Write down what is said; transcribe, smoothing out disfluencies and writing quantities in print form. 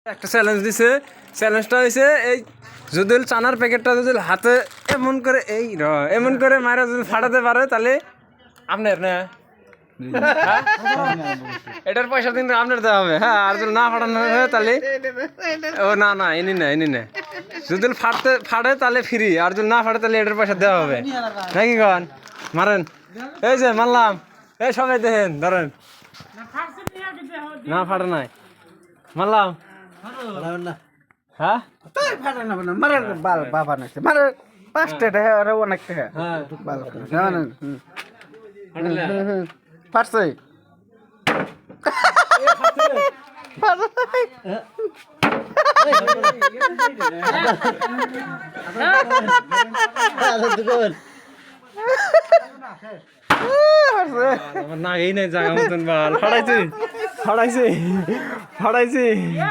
একটা চ্যালেঞ্জ দিছে। চ্যালেঞ্জটা হয়েছে এই যদি চানার প্যাকেটটা যদি হাতে এমন করে এমন করে মারা যদি ফাটাতে পারে তাহলে আপনার না এটার পয়সা কিন্তু আপনার দেওয়া হবে। হ্যাঁ, আর যদি না ফাটানো হয় তাহলে ও না এনি না যদি ফাটে তাহলে ফ্রি, আর যদি না ফাটে তাহলে এটার পয়সা দেওয়া হবে নাকি কন? মারেন, এই যে মারলাম, এই সবাই দেখেন, ধরেন না ফাটে নাই, মারলাম। হ্যাঁ না এই নাই জায়গা মতন বাল ফাটাইছি।